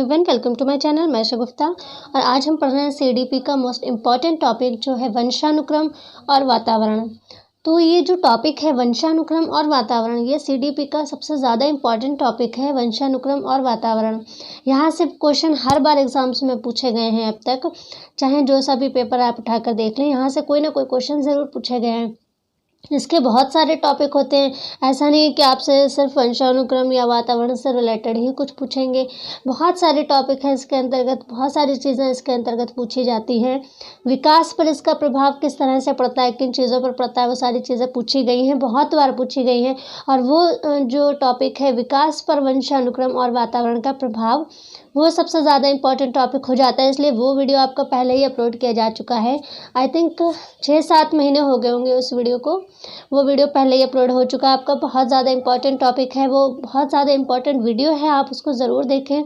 Everyone, welcome to my channel. मैं शगुफ्ता और आज हम पढ़ रहे हैं सीडीपी का मोस्ट इम्पॉर्टेंट टॉपिक जो है वंशानुक्रम और वातावरण। तो ये जो टॉपिक है वंशानुक्रम और वातावरण, ये सीडीपी का सबसे ज़्यादा इम्पॉर्टेंट टॉपिक है, वंशानुक्रम और वातावरण। यहाँ से क्वेश्चन हर बार एग्जाम्स में पूछे गए हैं अब तक, चाहे जो सा भी पेपर आप उठाकर देख लें, यहाँ से कोई ना कोई क्वेश्चन ज़रूर पूछे गए हैं। इसके बहुत सारे टॉपिक होते हैं, ऐसा नहीं है कि आपसे सिर्फ वंशानुक्रम या वातावरण से रिलेटेड ही कुछ पूछेंगे। बहुत सारे टॉपिक हैं इसके अंतर्गत, बहुत सारी चीज़ें इसके अंतर्गत पूछी जाती हैं। विकास पर इसका प्रभाव किस तरह से पड़ता है, किन चीज़ों पर पड़ता है, वो सारी चीज़ें पूछी गई हैं, बहुत बार पूछी गई हैं। और वो जो टॉपिक है विकास पर वंशानुक्रम और वातावरण का प्रभाव, वो सबसे ज़्यादा इम्पॉर्टेंट टॉपिक हो जाता है, इसलिए वो वीडियो आपका पहले ही अपलोड किया जा चुका है। आई थिंक 6-7 महीने हो गए होंगे उस वीडियो को, वो वीडियो पहले ही अपलोड हो चुका है आपका। बहुत ज़्यादा इम्पॉर्टेंट टॉपिक है, वो बहुत ज़्यादा इम्पॉर्टेंट वीडियो है, आप उसको ज़रूर देखें।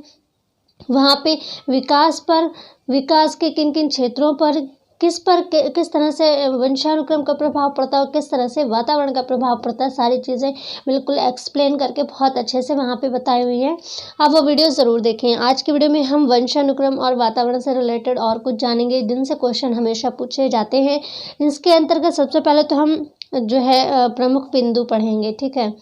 वहाँ पे विकास के किन किन क्षेत्रों पर किस तरह से वंशानुक्रम का प्रभाव पड़ता है और किस तरह से वातावरण का प्रभाव पड़ता है, सारी चीज़ें बिल्कुल एक्सप्लेन करके बहुत अच्छे से वहाँ पे बताई हुई है। आप वो वीडियो ज़रूर देखें। आज की वीडियो में हम वंशानुक्रम और वातावरण से रिलेटेड और कुछ जानेंगे जिनसे क्वेश्चन हमेशा पूछे जाते हैं। इसके अंतर्गत सबसे पहले तो हम जो है प्रमुख बिंदु पढ़ेंगे, ठीक है।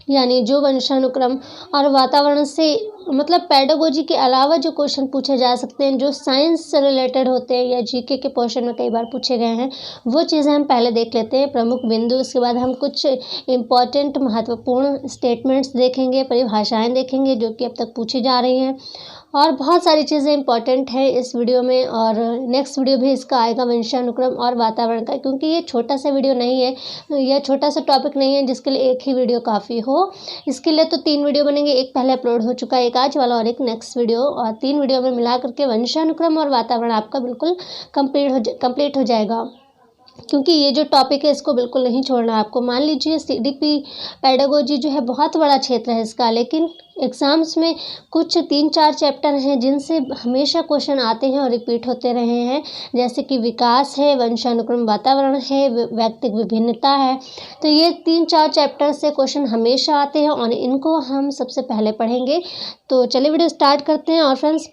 यानी जो वंशानुक्रम और वातावरण से मतलब पेडागोजी के अलावा जो क्वेश्चन पूछे जा सकते हैं, जो साइंस से रिलेटेड होते हैं या जीके के पोर्शन में कई बार पूछे गए हैं, वो चीज़ें हम पहले देख लेते हैं, प्रमुख बिंदु। उसके बाद हम कुछ इम्पॉर्टेंट महत्वपूर्ण स्टेटमेंट्स देखेंगे, परिभाषाएं देखेंगे जो कि अब तक पूछी जा रही हैं, और बहुत सारी चीज़ें इंपॉर्टेंट हैं इस वीडियो में। और नेक्स्ट वीडियो भी इसका आएगा वंशानुक्रम और वातावरण का, क्योंकि ये छोटा सा वीडियो नहीं है, यह छोटा सा टॉपिक नहीं है जिसके लिए एक ही वीडियो काफ़ी हो। इसके लिए तो 3 वीडियो बनेंगे, एक पहले अपलोड हो चुका है, एक आज वाला और एक नेक्स्ट वीडियो, और 3 वीडियो में मिला करके वंशानुक्रम और वातावरण आपका बिल्कुल कंप्लीट हो जाएगा। क्योंकि ये जो टॉपिक है इसको बिल्कुल नहीं छोड़ना आपको। मान लीजिए सीडीपी पेडागोजी जो है बहुत बड़ा क्षेत्र है इसका, लेकिन एग्ज़ाम्स में कुछ 3-4 चैप्टर हैं जिनसे हमेशा क्वेश्चन आते हैं और रिपीट होते रहे हैं, जैसे कि विकास है, वंशानुक्रम वातावरण है, व्यक्तिगत विभिन्नता है। तो ये 3-4 चैप्टर से क्वेश्चन हमेशा आते हैं और इनको हम सबसे पहले पढ़ेंगे। तो चलिए वीडियो स्टार्ट करते हैं। और फ्रेंड्स,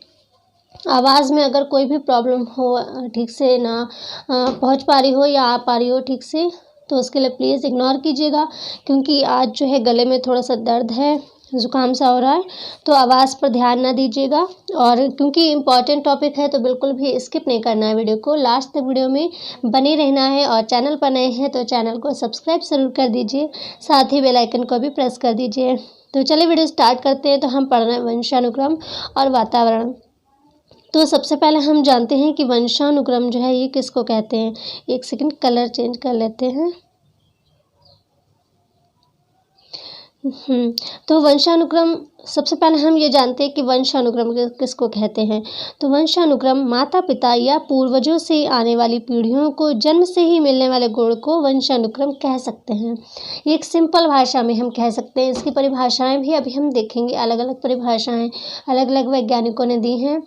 आवाज़ में अगर कोई भी प्रॉब्लम हो, ठीक से ना पहुंच पा रही हो या आ पा रही हो ठीक से, तो उसके लिए प्लीज़ इग्नोर कीजिएगा, क्योंकि आज जो है गले में थोड़ा सा दर्द है, ज़ुकाम सा हो रहा है, तो आवाज़ पर ध्यान ना दीजिएगा। और क्योंकि इम्पॉर्टेंट टॉपिक है तो बिल्कुल भी स्किप नहीं करना है वीडियो को, लास्ट तक वीडियो में बने रहना है। और चैनल पर नए हैं तो चैनल को सब्सक्राइब ज़रूर कर दीजिए, साथ ही बेल आइकन को भी प्रेस कर दीजिए। तो चलिए वीडियो स्टार्ट करते हैं। तो हम पढ़ रहे हैं वंशानुक्रम और वातावरण। तो सबसे पहले हम जानते हैं कि वंशानुक्रम जो है ये किसको कहते हैं। एक सेकंड, कलर चेंज कर लेते हैं। तो वंशानुक्रम, सबसे पहले हम ये जानते हैं कि वंशानुक्रम किसको कहते हैं। तो वंशानुक्रम माता पिता या पूर्वजों से आने वाली पीढ़ियों को जन्म से ही मिलने वाले गुण को वंशानुक्रम कह सकते हैं। ये एक सिंपल भाषा में हम कह सकते हैं। इसकी परिभाषाएं भी अभी हम देखेंगे, अलग अलग परिभाषाएं अलग अलग वैज्ञानिकों ने दी हैं।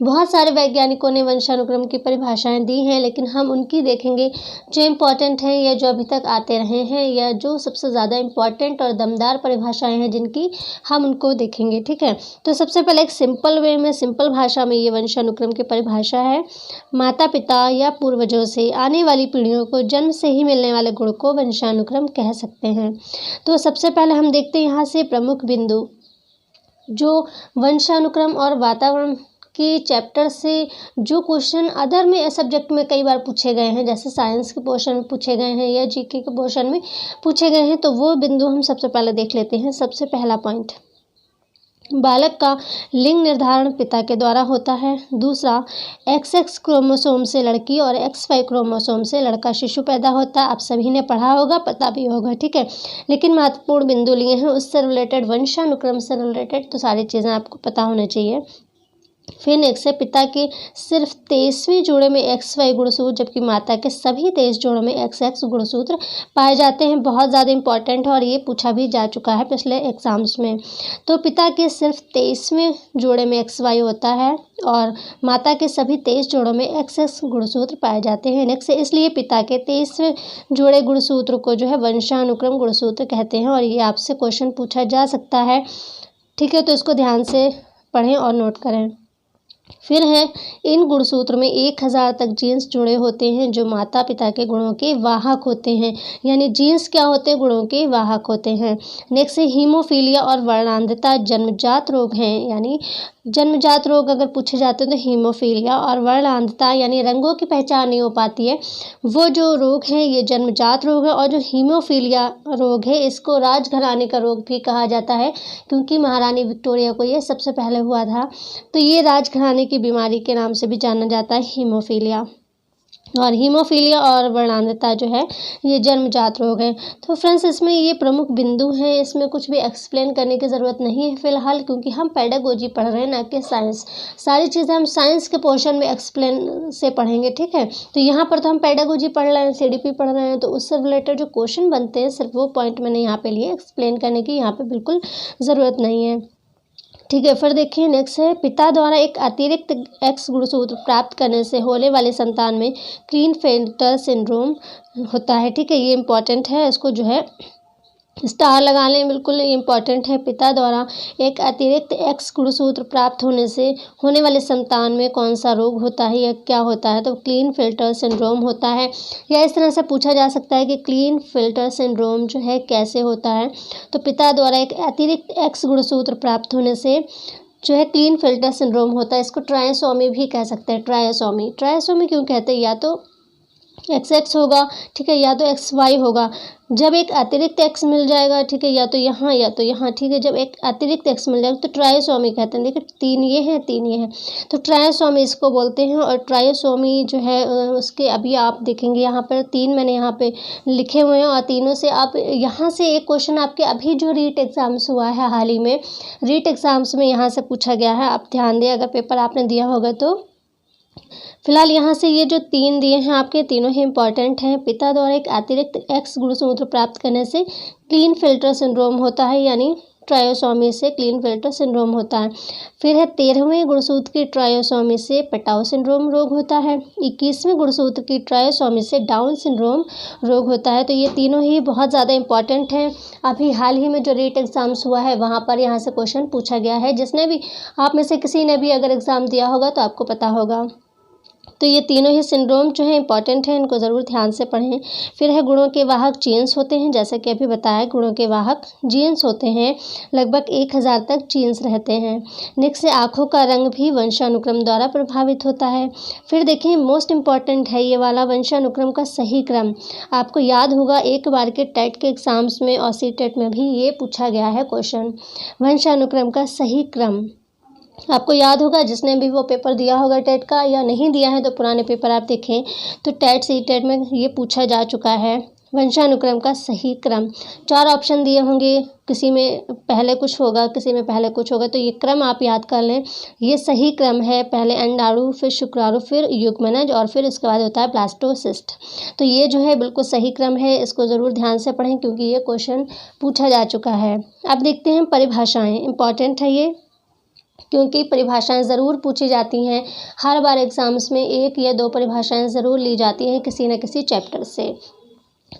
बहुत सारे वैज्ञानिकों ने वंशानुक्रम की परिभाषाएं दी हैं, लेकिन हम उनकी देखेंगे जो इम्पॉर्टेंट हैं या जो अभी तक आते रहे हैं, या जो सबसे ज़्यादा इम्पॉर्टेंट और दमदार परिभाषाएं हैं जिनकी हम उनको देखेंगे, ठीक है। तो सबसे पहले एक सिंपल वे में, सिंपल भाषा में ये वंशानुक्रम की परिभाषा है। माता पिता या पूर्वजों से आने वाली पीढ़ियों को जन्म से ही मिलने वाले गुण को वंशानुक्रम कह सकते हैं। तो सबसे पहले हम देखते हैं यहाँ से प्रमुख बिंदु, जो वंशानुक्रम और वातावरण के चैप्टर से जो क्वेश्चन अदर में सब्जेक्ट में कई बार पूछे गए हैं, जैसे साइंस के पोर्शन में पूछे गए हैं या जीके के पोर्शन में पूछे गए हैं, तो वो बिंदु हम सबसे पहले देख लेते हैं। सबसे पहला पॉइंट, बालक का लिंग निर्धारण पिता के द्वारा होता है। दूसरा, XX क्रोमोसोम से लड़की और XY क्रोमोसोम से लड़का शिशु पैदा होता है। आप सभी ने पढ़ा होगा, पता भी होगा, ठीक है। लेकिन महत्वपूर्ण बिंदु लिए हैं उससे रिलेटेड, वंशानुक्रम से रिलेटेड, तो सारी चीज़ें आपको पता होनी चाहिए। फिर नेक्स्ट है, पिता के सिर्फ 23वें जोड़े में XY गुणसूत्र, जबकि माता के सभी 23 जोड़ों में XX गुणसूत्र पाए जाते हैं। बहुत ज़्यादा इंपॉर्टेंट है और ये पूछा भी जा चुका है पिछले एग्जाम्स में। तो पिता के सिर्फ 23वें जोड़े में XY होता है और माता के सभी 23 जोड़ों में XX गुणसूत्र पाए जाते हैं। नेक्स्ट, इसलिए पिता के 23वें जोड़े गुणसूत्र को जो है वंशानुक्रम गुणसूत्र कहते हैं, और ये आपसे क्वेश्चन पूछा जा सकता है, ठीक है। तो इसको ध्यान से पढ़ें और नोट करें। फिर है, इन गुणसूत्र में 1000 तक जीन्स जुड़े होते हैं जो माता पिता के गुणों के वाहक होते हैं। यानी जीन्स क्या होते हैं? गुणों के वाहक होते हैं। नेक्स्ट है, हीमोफीलिया और वर्णांधता जन्मजात रोग हैं। यानी जन्मजात रोग अगर पूछे जाते हैं तो हीमोफीलिया और वर्णांधता यानी रंगों की पहचान नहीं हो पाती है, वो जो रोग हैं ये जन्मजात रोग है। और जो हीमोफीलिया रोग है इसको राजघराने का रोग भी कहा जाता है, क्योंकि महारानी विक्टोरिया को ये सबसे पहले हुआ था। तो ये राजघराने की बीमारी के नाम से भी जाना जाता है हीमोफीलिया। और हीमोफीलिया और वर्णांधता जो है ये जन्मजात रोग है। तो फ्रेंड्स, इसमें ये प्रमुख बिंदु हैं, इसमें कुछ भी एक्सप्लेन करने की ज़रूरत नहीं है फ़िलहाल, क्योंकि हम पेडागोजी पढ़ रहे हैं ना कि साइंस। सारी चीज़ें हम साइंस के पोर्शन में एक्सप्लेन से पढ़ेंगे, ठीक है। तो यहाँ पर तो हम पेडागोजी पढ़ रहे हैं, CDP पढ़ रहे हैं, तो उससे रिलेटेड जो क्वेश्चन बनते हैं सिर्फ वो पॉइंट मैंने यहाँ पे लिए, एक्सप्लेन करने की यहाँ पर बिल्कुल ज़रूरत नहीं है, ठीक है। फिर देखिए नेक्स्ट है, पिता द्वारा एक अतिरिक्त एक्स गुणसूत्र प्राप्त करने से होने वाले संतान में क्लीनफेल्टर सिंड्रोम होता है, ठीक है। ये इंपॉर्टेंट है, इसको जो है स्टार लगा लें, बिल्कुल इम्पॉर्टेंट है। पिता द्वारा एक अतिरिक्त एक्स गुणसूत्र प्राप्त होने से होने वाले संतान में कौन सा रोग होता है या क्या होता है? तो क्लीनफेल्टर सिंड्रोम होता है। या इस तरह से पूछा जा सकता है कि क्लीनफेल्टर सिंड्रोम जो है कैसे होता है? तो पिता द्वारा एक अतिरिक्त एक्स गुणसूत्र प्राप्त होने से जो है क्लीनफेल्टर सिंड्रोम होता है। इसको ट्रायसोमी भी कह सकते हैं। ट्रायसोमी क्यों कहते हैं? या तो XX होगा, ठीक है, या तो XY होगा। जब एक अतिरिक्त X मिल जाएगा, ठीक है, या तो यहाँ, ठीक है, जब एक अतिरिक्त X मिल जाएगा तो ट्रायसोमी कहते हैं। देखिए 3 ये हैं, 3 ये हैं, तो ट्रायसोमी इसको बोलते हैं। और ट्रायसोमी जो है उसके अभी आप देखेंगे यहाँ पर 3 मैंने यहाँ पे लिखे हुए हैं, और तीनों से आप यहाँ से एक क्वेश्चन आपके अभी जो रीट एग्ज़ाम्स हुआ है हाल ही में, रीट एग्ज़ाम्स में यहाँ से पूछा गया है। आप ध्यान दें, अगर पेपर आपने दिया होगा तो। फिलहाल यहाँ से ये जो 3 दिए हैं आपके, तीनों ही इंपॉर्टेंट हैं। पिता द्वारा एक अतिरिक्त एक्स गुणसूत्र प्राप्त करने से क्लीनफेल्टर सिंड्रोम होता है, यानी ट्रायोसोमी से क्लीनफेल्टर सिंड्रोम होता है। फिर है 13वें गुणसूत्र की ट्रायोसोमी से पेटाउ सिंड्रोम रोग होता है। 21वें गुणसूत्र की ट्रायोसोमी से डाउन सिंड्रोम रोग होता है। तो ये तीनों ही बहुत ज़्यादा इंपॉर्टेंट हैं। अभी हाल ही में जो रीट एग्ज़ाम्स हुआ है वहाँ पर यहाँ से क्वेश्चन पूछा गया है। जिसने भी आप में से किसी ने भी अगर एग्ज़ाम दिया होगा तो आपको पता होगा। तो ये तीनों ही सिंड्रोम जो है इंपॉर्टेंट है, इनको ज़रूर ध्यान से पढ़ें। फिर है, गुणों के वाहक जीन्स होते हैं। जैसे कि अभी बताया, गुणों के वाहक जीन्स होते हैं। लगभग 1000 तक जीन्स रहते हैं। नेक्स्ट है, आँखों का रंग भी वंशानुक्रम द्वारा प्रभावित होता है। फिर देखिए, मोस्ट इम्पॉर्टेंट है ये वाला, वंशानुक्रम का सही क्रम। आपको याद होगा एक बार के टेट के एग्ज़ाम्स में और CTET में भी ये पूछा गया है क्वेश्चन, वंशानुक्रम का सही क्रम। आपको याद होगा, जिसने भी वो पेपर दिया होगा टेट का, या नहीं दिया है तो पुराने पेपर आप देखें तो टेट CTET में ये पूछा जा चुका है, वंशानुक्रम का सही क्रम। 4 ऑप्शन दिए होंगे, किसी में पहले कुछ होगा, किसी में पहले कुछ होगा, तो ये क्रम आप याद कर लें। ये सही क्रम है, पहले अंडाणु, फिर शुक्राणु, फिर युग्मनज, और फिर उसके बाद होता है ब्लास्टोसिस्ट। तो ये जो है बिल्कुल सही क्रम है, इसको ज़रूर ध्यान से पढ़ें क्योंकि ये क्वेश्चन पूछा जा चुका है। अब देखते हैं परिभाषाएँ, इंपॉर्टेंट है ये, क्योंकि परिभाषाएं ज़रूर पूछी जाती हैं। हर बार एग्ज़ाम्स में 1 या 2 परिभाषाएं ज़रूर ली जाती हैं किसी न किसी चैप्टर से।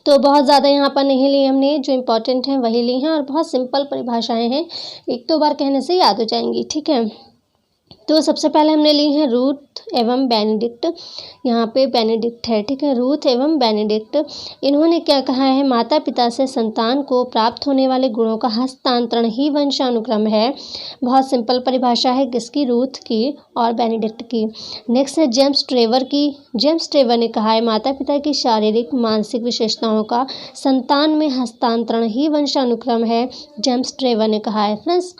तो बहुत ज़्यादा यहाँ पर नहीं ली हमने, जो इम्पोर्टेंट हैं वही ली हैं, और बहुत सिंपल परिभाषाएं हैं, 1-2 बार कहने से याद हो जाएंगी, ठीक है। तो सबसे पहले हमने ली है रूथ एवं बेनेडिक्ट। यहाँ पे बेनेडिक्ट है, ठीक है, रूथ एवं बेनेडिक्ट। इन्होंने क्या कहा है? माता पिता से संतान को प्राप्त होने वाले गुणों का हस्तांतरण ही वंशानुक्रम है। बहुत सिंपल परिभाषा है, किसकी? रूथ की और बेनेडिक्ट की। नेक्स्ट है जेम्स ट्रेवर की। जेम्स ट्रेवर ने कहा है माता पिता की शारीरिक मानसिक विशेषताओं का संतान में हस्तांतरण ही वंशानुक्रम है। जेम्स ट्रेवर ने कहा है। फ्रेंड्स,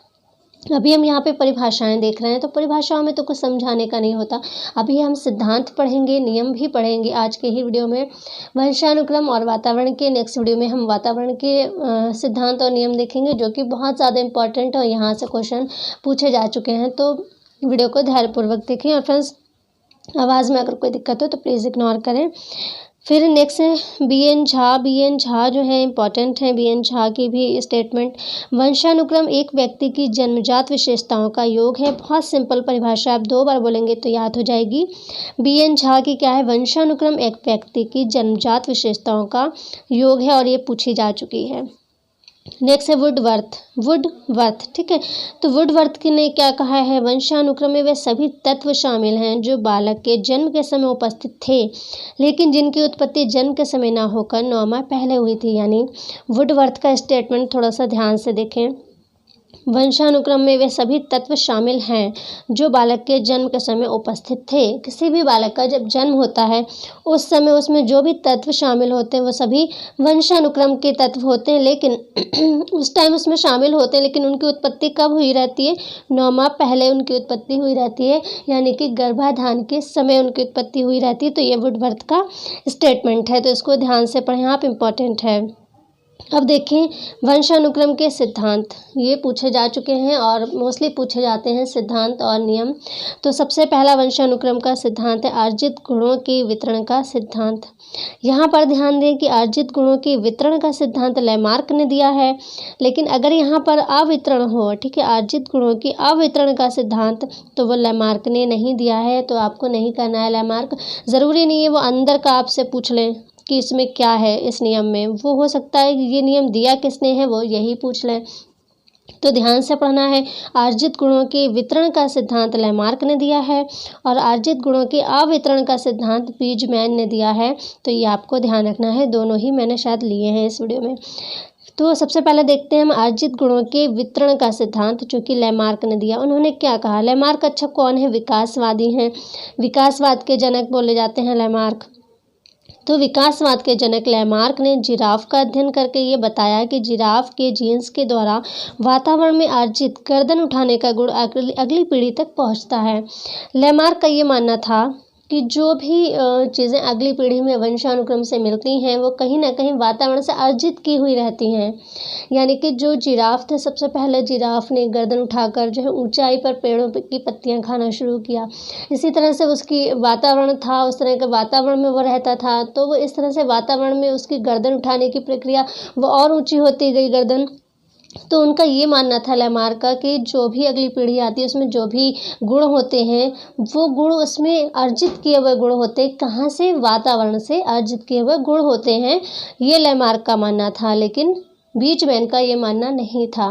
अभी हम यहाँ पे परिभाषाएं देख रहे हैं, तो परिभाषाओं में तो कुछ समझाने का नहीं होता। अभी हम सिद्धांत पढ़ेंगे, नियम भी पढ़ेंगे आज के ही वीडियो में, वंशानुक्रम और वातावरण के। नेक्स्ट वीडियो में हम वातावरण के सिद्धांत और नियम देखेंगे, जो कि बहुत ज़्यादा इंपॉर्टेंट है और यहाँ से क्वेश्चन पूछे जा चुके हैं। तो वीडियो को धैर्यपूर्वक देखें। और फ्रेंड्स, आवाज़ में अगर कोई दिक्कत हो तो प्लीज़ इग्नोर करें। फिर नेक्स्ट है BN झा। BN झा जो है इंपॉर्टेंट है, BN झा की भी स्टेटमेंट। वंशानुक्रम एक व्यक्ति की जन्मजात विशेषताओं का योग है। बहुत सिंपल परिभाषा, आप 2 बार बोलेंगे तो याद हो जाएगी। BN झा की क्या है? वंशानुक्रम एक व्यक्ति की जन्मजात विशेषताओं का योग है, और ये पूछी जा चुकी है। नेक्स्ट है वुडवर्थ। वुडवर्थ, ठीक है। तो वुडवर्थ की ने क्या कहा है, वंशानुक्रम में वे सभी तत्व शामिल हैं जो बालक के जन्म के समय उपस्थित थे लेकिन जिनकी उत्पत्ति जन्म के समय ना होकर 9 माह पहले हुई थी। यानी वुडवर्थ का स्टेटमेंट थोड़ा सा ध्यान से देखें। वंशानुक्रम में वे सभी तत्व शामिल हैं जो बालक के जन्म के समय उपस्थित थे। किसी भी बालक का जब जन्म होता है उस समय उसमें जो भी तत्व शामिल होते हैं वो सभी वंशानुक्रम के तत्व होते हैं, लेकिन उस टाइम उसमें शामिल होते हैं, लेकिन उनकी उत्पत्ति कब हुई रहती है, 9 माह पहले उनकी उत्पत्ति हुई रहती है, यानी कि गर्भाधान के समय उनकी उत्पत्ति हुई रहती है। तो ये वुडवर्थ का स्टेटमेंट है, तो इसको ध्यान से पढ़ें आप, इम्पॉर्टेंट है। अब देखें वंशानुक्रम के सिद्धांत, ये पूछे जा चुके हैं और मोस्टली पूछे जाते हैं सिद्धांत और नियम। तो सबसे पहला वंशानुक्रम का सिद्धांत है अर्जित गुणों के वितरण का सिद्धांत। यहाँ पर ध्यान दें कि अर्जित गुणों के वितरण का सिद्धांत लैमार्क ने दिया है, लेकिन अगर यहाँ पर अवितरण हो, ठीक है, अर्जित गुणों की अवितरण का सिद्धांत, तो वो लैमार्क ने नहीं दिया है, तो आपको नहीं करना है लैमार्क। ज़रूरी नहीं है वो अंदर का आपसे पूछ लें कि इसमें क्या है, इस नियम में, वो हो सकता है कि ये नियम दिया किसने है वो यही पूछ लें। तो ध्यान से पढ़ना है। अर्जित गुणों के वितरण का सिद्धांत लैमार्क ने दिया है और अर्जित गुणों के अवितरण का सिद्धांत बीजमैन ने दिया है। तो ये आपको ध्यान रखना है, दोनों ही मैंने शायद लिए हैं इस वीडियो में। तो सबसे पहले देखते हैं हम अर्जित गुणों के वितरण का सिद्धांत जो कि लैमार्क ने दिया। उन्होंने क्या कहा, लैमार्क अच्छा कौन है, विकासवादी हैं, विकासवाद के जनक बोले जाते हैं लैमार्क। तो विकासवाद के जनक लैमार्क ने जिराफ का अध्ययन करके ये बताया कि जिराफ के जीन्स के द्वारा वातावरण में अर्जित गर्दन उठाने का गुण अगली पीढ़ी तक पहुंचता है। लैमार्क का ये मानना था कि जो भी चीज़ें अगली पीढ़ी में वंशानुक्रम से मिलती हैं वो कहीं ना कहीं वातावरण से अर्जित की हुई रहती हैं। यानी कि जो जिराफ थे, सबसे पहले जिराफ ने गर्दन उठाकर जो है ऊंचाई पर पेड़ों की पत्तियां खाना शुरू किया। इसी तरह से उसकी वातावरण था, उस तरह के वातावरण में वो रहता था, तो वो इस तरह से वातावरण में उसकी गर्दन उठाने की प्रक्रिया वो और ऊँची होती गई गर्दन। तो उनका ये मानना था लैमार्क का कि जो भी अगली पीढ़ी आती है उसमें जो भी गुण होते हैं वो गुण उसमें अर्जित किए हुए गुण होते हैं। कहाँ से, वातावरण से अर्जित किए हुए गुण होते हैं, ये लैमार्क का मानना था। लेकिन बीजमैन का ये मानना नहीं था।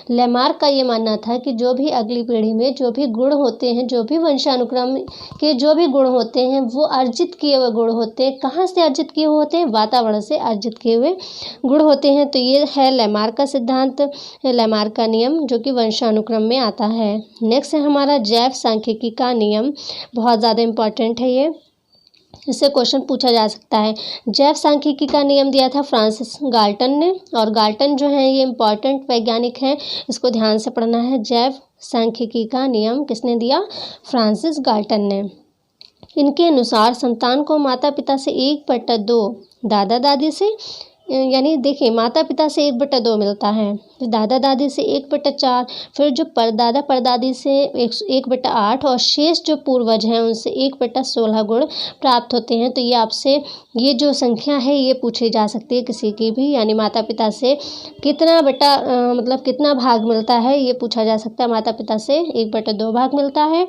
लैमार्क का ये मानना था कि जो भी अगली पीढ़ी में जो भी गुण होते हैं, जो भी वंशानुक्रम के जो भी गुण होते हैं वो अर्जित किए हुए गुण होते हैं। कहाँ से अर्जित किए हुए होते हैं, वातावरण से अर्जित किए हुए गुण होते हैं। तो ये है लैमार्क का सिद्धांत, लैमार्क का नियम जो कि वंशानुक्रम में आता है। नेक्स्ट है हमारा जैव सांख्यिकी का नियम, बहुत ज़्यादा इम्पॉर्टेंट है ये, इससे क्वेश्चन पूछा जा सकता है। जैव सांख्यिकी का नियम दिया था फ्रांसिस गाल्टन ने, और गाल्टन जो है ये इम्पॉर्टेंट वैज्ञानिक हैं, इसको ध्यान से पढ़ना है। जैव सांख्यिकी का नियम किसने दिया, फ्रांसिस गाल्टन ने। इनके अनुसार संतान को माता पिता से 1/2, दादा दादी से, यानी देखिए माता पिता से 1/2 मिलता है, दादा दादी से 1/4, फिर जो परदादा परदादी से 1/8 और शेष जो पूर्वज हैं उनसे 1/16 गुण प्राप्त होते हैं। तो ये आपसे ये जो संख्या है ये पूछी जा सकती है किसी की भी, यानी माता पिता से कितना मतलब कितना भाग मिलता है ये पूछा जा सकता है। माता पिता से 1/2 भाग मिलता है,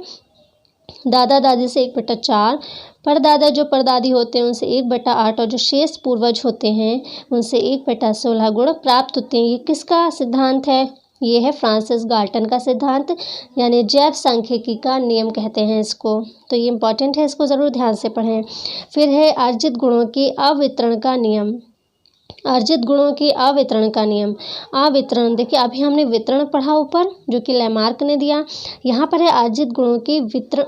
दादा दादी से 1/4, परदादा जो परदादी होते हैं उनसे 1/8 और जो शेष पूर्वज होते हैं उनसे 1/16 गुण प्राप्त होते हैं। ये किसका सिद्धांत है, ये है फ्रांसिस गाल्टन का सिद्धांत, यानी जैव सांख्यिकी का नियम कहते हैं इसको। तो ये इम्पॉर्टेंट है, इसको ज़रूर ध्यान से पढ़ें। फिर है अर्जित गुणों के अवितरण का नियम, अर्जित गुणों की अवितरण का नियम। अवितरण, देखिए अभी हमने वितरण पढ़ा ऊपर जो कि लैमार्क ने दिया, यहाँ पर है अर्जित गुणों की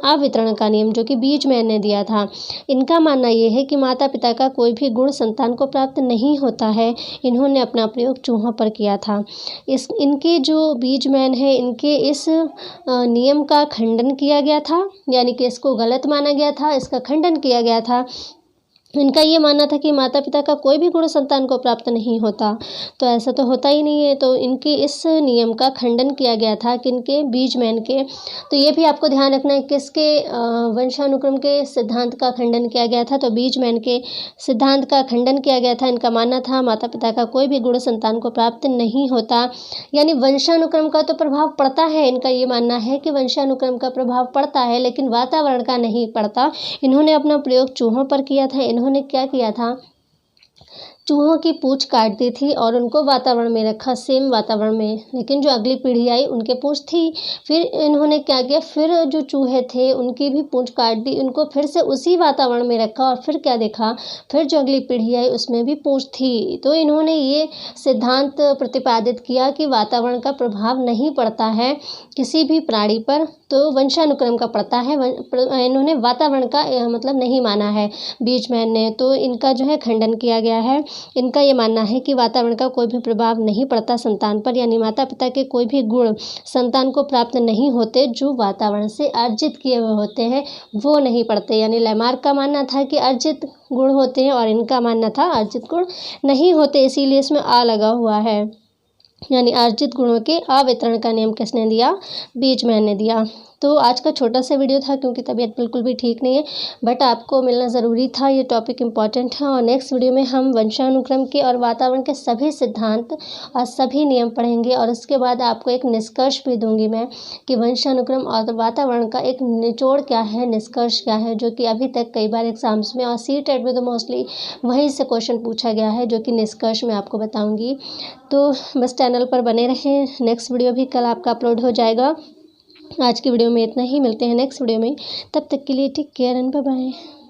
अवितरण का नियम जो कि बीजमैन ने दिया था। इनका मानना ये है कि माता पिता का कोई भी गुण संतान को प्राप्त नहीं होता है। इन्होंने अपना प्रयोग चूहों पर किया था। इनके जो बीजमैन है इनके इस नियम का खंडन किया गया था, यानी कि इसको गलत माना गया था, इसका खंडन किया गया था। इनका ये मानना था कि माता पिता का कोई भी गुण संतान को प्राप्त नहीं होता, तो ऐसा तो होता ही नहीं है। तो इनके इस नियम का खंडन किया गया था किनके, बीजमैन के। तो ये भी आपको ध्यान रखना है किसके वंशानुक्रम के सिद्धांत का खंडन किया गया था, तो बीजमैन के सिद्धांत का खंडन किया गया था। इनका मानना था माता पिता का कोई भी गुण संतान को प्राप्त नहीं होता, यानी वंशानुक्रम का तो प्रभाव पड़ता है, इनका ये मानना है कि वंशानुक्रम का प्रभाव पड़ता है लेकिन वातावरण का नहीं पड़ता। इन्होंने अपना प्रयोग चूहों पर किया था। इन्होंने क्या किया था, चूहों की पूँछ काट दी थी और उनको वातावरण में रखा, सेम वातावरण में। लेकिन जो अगली पीढ़ी आई उनके पूँछ थी। फिर इन्होंने क्या किया, फिर जो चूहे थे उनकी भी पूँछ काट दी, उनको फिर से उसी वातावरण में रखा और फिर क्या देखा, फिर जो अगली पीढ़ी आई उसमें भी पूँछ थी। तो इन्होंने ये सिद्धांत प्रतिपादित किया कि वातावरण का प्रभाव नहीं पड़ता है किसी भी प्राणी पर, तो वंशानुक्रम का पड़ता है। इन्होंने वातावरण का मतलब नहीं माना है बीजमैन ने, तो इनका जो है खंडन किया गया है। इनका ये मानना है कि वातावरण का कोई भी प्रभाव नहीं पड़ता संतान पर, यानी माता पिता के कोई भी गुण संतान को प्राप्त नहीं होते जो वातावरण से अर्जित किए हुए होते हैं, वो नहीं पड़ते। यानी लैमार्क का मानना था कि अर्जित गुण होते हैं और इनका मानना था अर्जित गुण नहीं होते, इसीलिए इसमें आ लगा हुआ है। यानी अर्जित गुणों के अवितरण का नियम किसने दिया, बीजमैन ने दिया। तो आज का छोटा सा वीडियो था क्योंकि तबीयत बिल्कुल भी ठीक नहीं है, बट आपको मिलना ज़रूरी था, ये टॉपिक इम्पॉर्टेंट है। और नेक्स्ट वीडियो में हम वंशानुक्रम के और वातावरण के सभी सिद्धांत और सभी नियम पढ़ेंगे और उसके बाद आपको एक निष्कर्ष भी दूंगी मैं कि वंशानुक्रम और वातावरण का एक निचोड़ क्या है, निष्कर्ष क्या है, जो कि अभी तक कई बार एग्जाम्स में और CTET में तो मोस्टली वहीं से क्वेश्चन पूछा गया है, जो कि निष्कर्ष में आपको बताऊँगी। तो बस चैनल पर बने रहें, नेक्स्ट वीडियो भी कल आपका अपलोड हो जाएगा। आज की वीडियो में इतना ही, मिलते हैं नेक्स्ट वीडियो में, तब तक के लिए take care and bye bye.